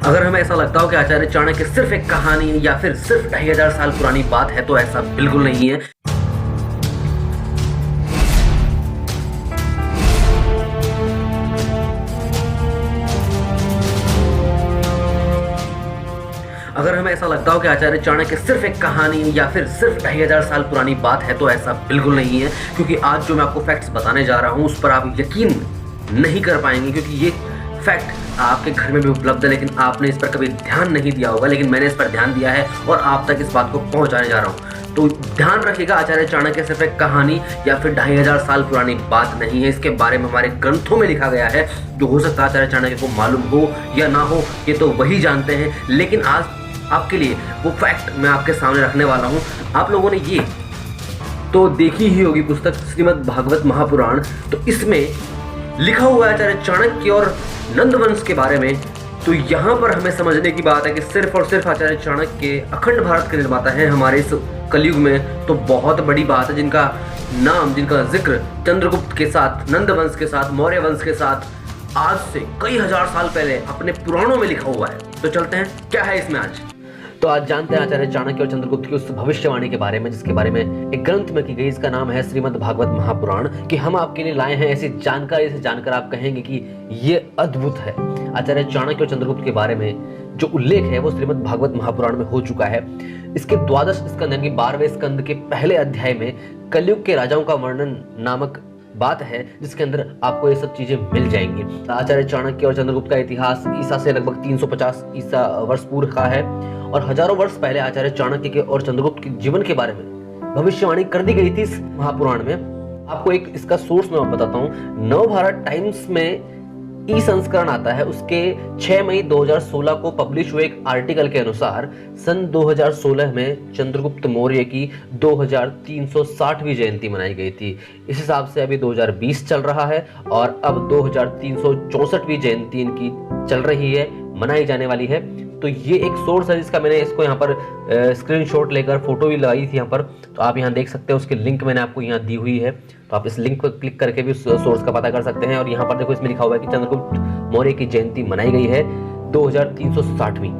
अगर हमें ऐसा लगता हो कि आचार्य चाणक्य सिर्फ एक कहानी या फिर सिर्फ 2500 साल पुरानी बात है, तो ऐसा बिल्कुल नहीं है। अगर हमें ऐसा लगता हो कि आचार्य चाणक्य सिर्फ एक कहानी या फिर सिर्फ 2500 साल पुरानी बात है, तो ऐसा बिल्कुल नहीं है, क्योंकि आज जो मैं आपको फैक्ट्स बताने जा रहा हूं उस पर आप यकीन नहीं कर पाएंगे, क्योंकि ये फैक्ट आपके घर में भी उपलब्ध है, लेकिन आपने इस पर कभी ध्यान नहीं दिया होगा। लेकिन मैंने इस पर ध्यान दिया है और आप तक इस बात को पहुंचाने जा रहा हूं। तो ध्यान रखिएगा, आचार्य चाणक्य सिर्फ एक कहानी या फिर 2500 साल पुरानी बात नहीं है। इसके बारे में हमारे ग्रंथों में लिखा गया है, जो हो सकता है आचार्य चाणक्य को मालूम हो या ना हो, ये तो वही जानते हैं। लेकिन आज आपके लिए वो फैक्ट मैं आपके सामने रखने वाला हूं। आप लोगों ने ये तो देखी ही होगी पुस्तक श्रीमद् भागवत महापुराण, तो इसमें लिखा हुआ है आचार्य चाणक्य और नंद वंश के बारे में। तो यहाँ पर हमें समझने की बात है कि सिर्फ और सिर्फ आचार्य चाणक्य अखंड भारत के निर्माता हैं हमारे इस कलयुग में। तो बहुत बड़ी बात है, जिनका नाम, जिनका जिक्र चंद्रगुप्त के साथ, नंद वंश के साथ, मौर्य वंश के साथ आज से कई हजार साल पहले अपने पुराणों में लिखा हुआ है। तो चलते हैं, क्या है इसमें आज। तो आज जानते हैं आचार्य चाणक्य और चंद्रगुप्त की उस भविष्यवाणी के बारे में, जिसके बारे में एक ग्रंथ में की गई। इसका नाम है श्रीमद् भागवत महापुराण। कि हम आपके लिए लाए हैं ऐसी जानकारी से जानकर आप कहेंगे कि ये अद्भुत है। आचार्य चाणक्य और चंद्रगुप्त के बारे में जो उल्लेख है वो श्रीमद् भागवत महापुराण में हो चुका है। इसके 12 स्कंद यानी 12वें स्कंद के पहले अध्याय में कलयुग के राजाओं का वर्णन नामक बात है, जिसके अंदर आपको ये सब चीजें मिल जाएंगी। आचार्य चाणक्य और चंद्रगुप्त का इतिहास ईसा से लगभग 350 ईसा वर्ष पूर्व का है, और हजारों वर्ष पहले आचार्य चाणक्य के और चंद्रगुप्त के जीवन के बारे में भविष्यवाणी कर दी गई थी इस महापुराण में। आपको एक इसका सोर्स मैं बताता हूँ। नवभारत टाइम्स में ई संस्करण आता है, उसके 6 मई 2016 को पब्लिश हुए एक आर्टिकल के अनुसार सन 2016 में चंद्रगुप्त मौर्य की 2360वीं जयंती मनाई गई थी। इस हिसाब से अभी 2020 चल रहा है और अब 2364वीं जयंती इनकी चल रही है, मनाई जाने वाली है। तो ये एक सोर्स है जिसका मैंने इसको यहाँ पर स्क्रीनशॉट लेकर फोटो भी लगाई थी यहाँ पर, तो आप यहाँ देख सकते हैं। उसकी लिंक मैंने आपको यहाँ दी हुई है, तो आप इस लिंक पर क्लिक करके भी उस सोर्स का पता कर सकते हैं। और यहाँ पर देखो, इसमें लिखा हुआ है कि चंद्रगुप्त मौर्य की जयंती मनाई गई है 2360वीं।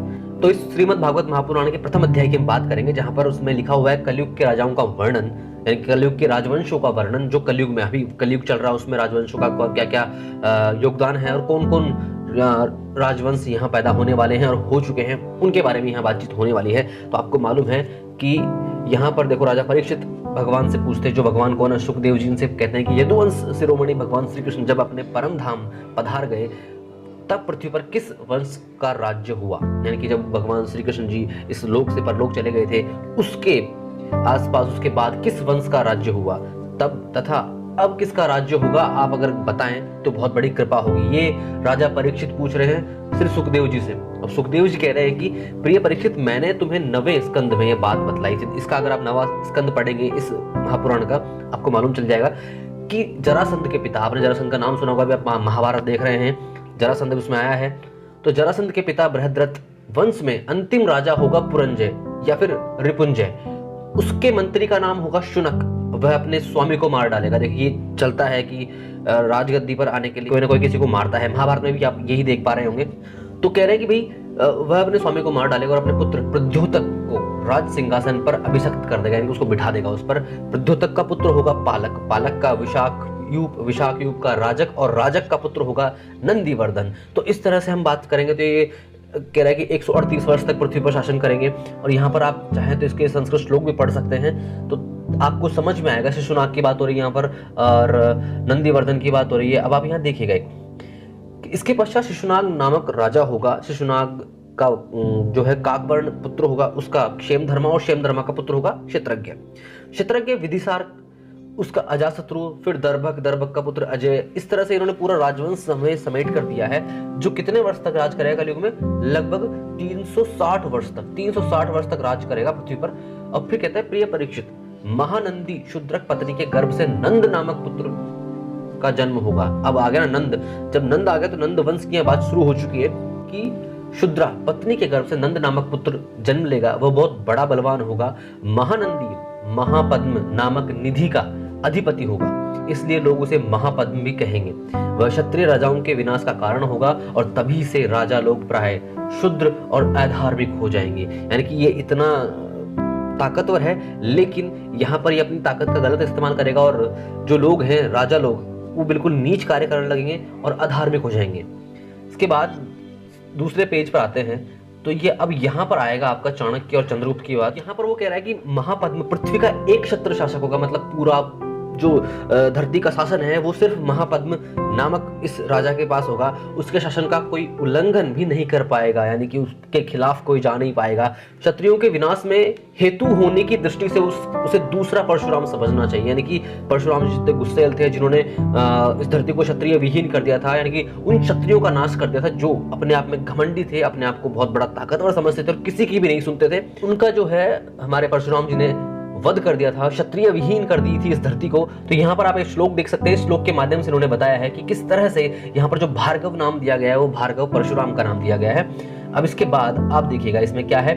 तो इस श्रीमद् भागवत महापुराण के प्रथम अध्याय की हम बात करेंगे, जहाँ पर उसमें लिखा हुआ है कलयुग के राजाओं का वर्णन, यानी कलयुग के राजवंशों का वर्णन। जो कलयुग में अभी कलयुग चल रहा है उसमें राजवंशों का क्या क्या योगदान है और कौन कौन राजवंश यहाँ पैदा होने वाले हैं और हो चुके हैं, उनके बारे में यहाँ बातचीत होने वाली है। तो आपको मालूम है कि यहाँ पर देखो, राजा परीक्षित भगवान से पूछते हैं, जो भगवान कौन है, सुखदेव जी से कहते हैं कि यदुवंश शिरोमणि भगवान श्री कृष्ण जब अपने परम धाम पधार गए, तब पृथ्वी पर किस वंश का राज्य हुआ। यानी कि जब भगवान श्री कृष्ण जी इस लोक से परलोक चले गए थे, उसके आसपास, उसके बाद किस वंश का राज्य हुआ, तब तथा अब किसका राज्य होगा, आप अगर बताएं तो बहुत बड़ी कृपा होगी। ये राजा परीक्षित पूछ रहे हैं श्री सुखदेव जी से। अब सुखदेव जी कह रहे हैं कि प्रिय परीक्षित, मैंने तुम्हें 9वें स्कंद में ये बात बतलाई थी। इसका अगर आप 9वां स्कंद पढ़ेंगे इस महापुराण का, आपको मालूम चल जाएगा कि जरासंध के पिता, आपने जरासंध का नाम सुना होगा, अभी आप महाभारत देख रहे हैं, जरासंध उसमें आया है। तो जरासंध के पिता बृहद्रथ वंश में अंतिम राजा होगा पुरंजय या फिर रिपुंजय। उसके मंत्री का नाम होगा शुनक। वह अपने स्वामी को मार डालेगा। देखिए, चलता है कि राजगद्दी पर आने के लिए कोई ना कोई किसी को मारता है। महाभारत में भी आप यही देख पा रहे होंगे। तो कह रहे हैं कि भाई वह अपने स्वामी को मार डालेगा और अपने पुत्र प्रद्योतक को राज सिंहासन पर अभिषिक्त कर देगा, यानी उसको बिठा देगा उस पर। प्रद्योतक का पुत्र होगा पालक, पालक का विशाखयूप, विशाखयूप का राजक, और राजक का पुत्र होगा नंदीवर्धन। तो इस तरह से हम बात करेंगे तो ये कह रहा है कि 138 वर्ष तक पृथ्वी पर शासन करेंगे। और यहाँ पर आप चाहें तो इसके संस्कृत श्लोक भी पढ़ सकते हैं, तो आपको समझ में आएगा। शिशुनाग की बात हो रही है यहाँ पर और नंदीवर्धन की बात हो रही है। अब आप यहाँ देखिएगा, इसके पश्चात शिशुनाग नामक राजा होगा। शिशुनाग का जो है काकवर्ण पुत्र होगा, उसका क्षेमधर्मा, और क्षेमधर्मा का पुत्र होगा क्षेत्रज्ञ। क्षेत्रज्ञ विदिशार, उसका अजाशत्रु, फिर दर्भक, दर्भक का पुत्र अजय। इस तरह से इन्होंने पूरा राजवंश हमें समेट कर दिया है, जो कितने वर्ष तक राज करेगा कलयुग में, लगभग 360 वर्ष तक, 360 वर्ष तक राज करेगा पृथ्वी पर। अब फिर कहता है, प्रिय परीक्षित, महानंदी शूद्रक पत्नी के गर्भ से नंद नामक पुत्र का जन्म होगा। अब आ गया ना नंद, जब नंद आ गया तो नंद वंश की बात शुरू हो चुकी है कि शुद्रा पत्नी के गर्भ से नंद नामक पुत्र जन्म लेगा, वह बहुत बड़ा बलवान होगा। महानंदी महापद्म नामक निधि का अधिपति होगा। इसलिए लोग उसे महापद्म भी कहेंगे। वह क्षत्रिय राजाओं के विनाश का कारण होगा और तभी से राजा लोग प्राय शुद्र और अधार्मिक हो जाएंगे। यानी कि ये इतना ताकतवर है, लेकिन यहाँ पर ये अपनी ताकत का गलत इस्तेमाल करेगा और जो लोग हैं, राजा लोग, वो बिल्कुल नीच कार्य करने लगेंगे और अधार्मिक हो जाएंगे। इसके बाद दूसरे पेज पर आते हैं तो ये अब यहाँ पर आएगा आपका चाणक्य और चंद्रगुप्त की बात। यहाँ पर वो कह रहा है कि महापद्म पृथ्वी का एक क्षत्र शासक होगा, मतलब पूरा जो धरती का शासन है वो सिर्फ महापद्म नामक इस राजा के पास होगा। उसके शासन का कोई उल्लंघन भी नहीं कर पाएगा, यानी कि उसके खिलाफ कोई जा नहीं पाएगा। क्षत्रियों के विनाश में हेतु होने की दृष्टि से उसे दूसरा परशुराम समझना चाहिए। यानी कि परशुराम जितने गुस्सेल थे, जिन्होंने इस धरती को क्षत्रिय विहीन कर दिया था, यानी कि उन क्षत्रियों का नाश कर दिया था जो अपने आप में घमंडी थे, अपने आप को बहुत बड़ा ताकतवर समझते थे और किसी की भी नहीं सुनते थे। उनका जो है हमारे परशुराम जी ने वध कर दिया था, क्षत्रिय विहीन कर दी थी इस धरती को। तो यहाँ पर आप एक श्लोक देख सकते हैं। इस श्लोक के माध्यम से उन्होंने बताया है कि किस तरह से यहाँ पर जो भार्गव नाम दिया गया है वो भार्गव परशुराम का नाम दिया गया है। अब इसके बाद आप देखिएगा इसमें क्या है।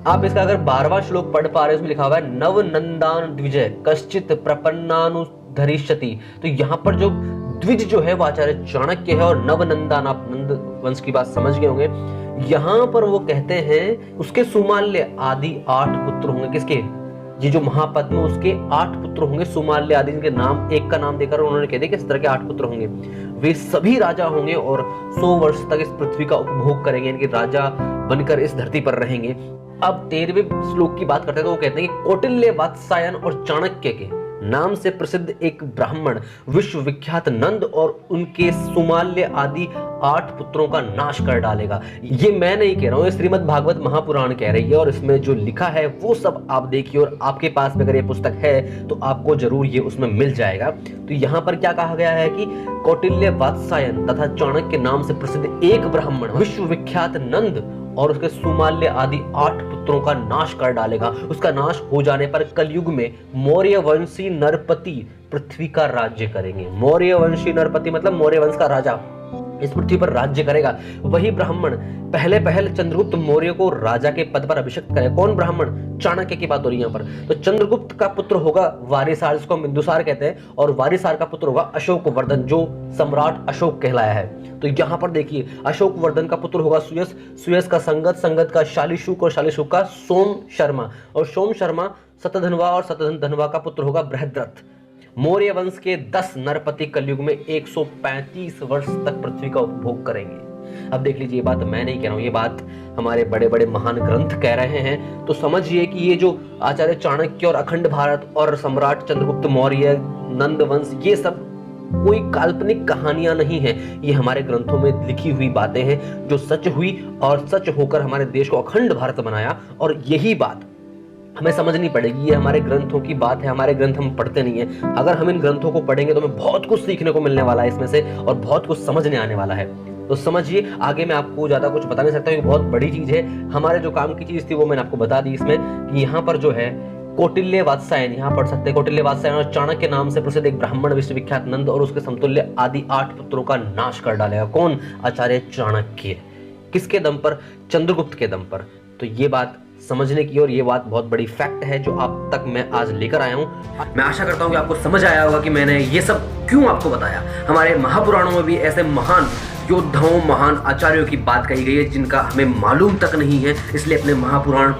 आप इसका अगर 12वां श्लोक पढ़ पा रहे हैं, उसमें लिखा हुआ है नव नंदान द्विजय कश्चित प्रपन्नानुधरिष्यति। तो यहाँ पर जो द्विज जो है वो आचार्य चाणक्य है और नवनंदान, आप नंद वंश की बात समझ गए होंगे। यहाँ पर वो कहते हैं उसके सुमाल्य आदि 8 पुत्र होंगे। किसके? ये जो महापद्म, उसके 8 पुत्र होंगे। सुमाल्य आदि इनके नाम, एक का नाम देकर उन्होंने कह दिया कि इस तरह के 8 पुत्र होंगे। वे सभी राजा होंगे और 100 वर्ष तक इस पृथ्वी का उपभोग करेंगे, इनके राजा बनकर इस धरती पर रहेंगे। अब 13वें श्लोक की बात करते हैं तो वो कहते हैं कि कौटिल्य, वात्सायन और चाणक्य के नाम से प्रसिद्ध एक ब्राह्मण विश्व विख्यात नंद और उनके सुमाल्य आदि 8 पुत्रों का नाश कर डालेगा। ये मैं नहीं कह रहा हूं, ये श्रीमद् भागवत महापुराण कह रही है और इसमें जो लिखा है वो सब आप देखिए और आपके पास में अगर ये पुस्तक है तो आपको जरूर ये उसमें मिल जाएगा। तो यहाँ पर क्या कहा गया है कि कौटिल्य, वात्सायन तथा चाणक्य नाम से प्रसिद्ध एक ब्राह्मण विश्व विख्यात नंद और उसके सुमाल्य आदि 8 पुत्रों का नाश कर डालेगा। उसका नाश हो जाने पर कलयुग में मौर्य वंशी नरपति पृथ्वी का राज्य करेंगे। मौर्य वंशी नरपति मतलब मौर्य वंश का राजा इस पृथ्वी पर राज्य करेगा। वही ब्राह्मण पहले चंद्रगुप्त मौर्य को राजा के पद पर अभिषिक्त करेगा। कौन ब्राह्मण? चाणक्य की बात हो रही है यहाँ पर। तो चंद्रगुप्त का पुत्र होगा वारिसार, जिसको हम बिंदुसार कहते हैं, और वारिसार का पुत्र होगा अशोक वर्धन, जो सम्राट अशोक कहलाया है। तो यहाँ पर देखिए अशोक वर्धन का पुत्र होगा सुयस, सुयस का संगत, संगत का शालिशुक और शालिशुक का सोम शर्मा, और सोम शर्मा शतधन्वा और शतधन्वा का पुत्र होगा बृहद्रथ। मौर्य वंश के 10 नरपति कलयुग में 135 वर्ष तक पृथ्वी का उपभोग करेंगे। अब देख लीजिए, ये बात मैं नहीं कह रहा हूं, ये बात हमारे बड़े बड़े महान ग्रंथ कह रहे हैं। तो समझिए कि ये जो आचार्य चाणक्य और अखंड भारत और सम्राट चंद्रगुप्त मौर्य, नंद वंश, ये सब कोई काल्पनिक कहानियां नहीं है। ये हमारे ग्रंथों में लिखी हुई बातें हैं जो सच हुई और सच होकर हमारे देश को अखंड भारत बनाया। और यही बात हमें समझनी पड़ेगी। ये हमारे ग्रंथों की बात है, हमारे ग्रंथ हम पढ़ते नहीं है। अगर हम इन ग्रंथों को पढ़ेंगे तो हमें बहुत कुछ सीखने को मिलने वाला है इसमें से और बहुत कुछ समझने आने वाला है। तो समझिए, आगे मैं आपको ज्यादा कुछ बता नहीं सकता, ये बहुत बड़ी चीज है। हमारे जो काम की चीज थी वो मैंने आपको बता दी इसमें कि यहाँ पर जो है कौटिल्य, वात्सायन, यहाँ पढ़ सकते हैं कौटिल्य, वात्सायन और चाणक्य नाम से प्रसिद्ध एक ब्राह्मण विश्वविख्यात नंद और उसके समतुल्य आदि 8 पुत्रों का नाश कर डालेगा। कौन? आचार्य चाणक्य। किसके दम पर? चंद्रगुप्त के दम पर। तो ये बात समझने की और ये बात बहुत बड़ी फैक्ट है जो आप तक मैं आज लेकर आया हूं। मैं आशा करता हूं कि आपको समझ आया होगा कि मैंने ये सब क्यों आपको बताया। हमारे महापुराणों में भी ऐसे महान योद्धाओं, महान आचार्यों की बात कही गई है जिनका हमें मालूम तक नहीं है। इसलिए अपने महापुराण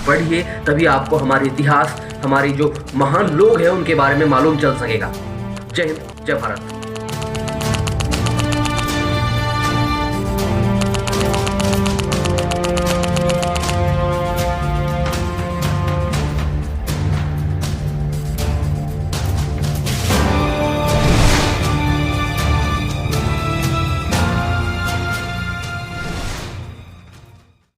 पढ़िए, तभी आपको हमारे इतिहास, हमारी जो महान लोग हैं उनके बारे में मालूम चल सकेगा। जय हिंद, जय भारत।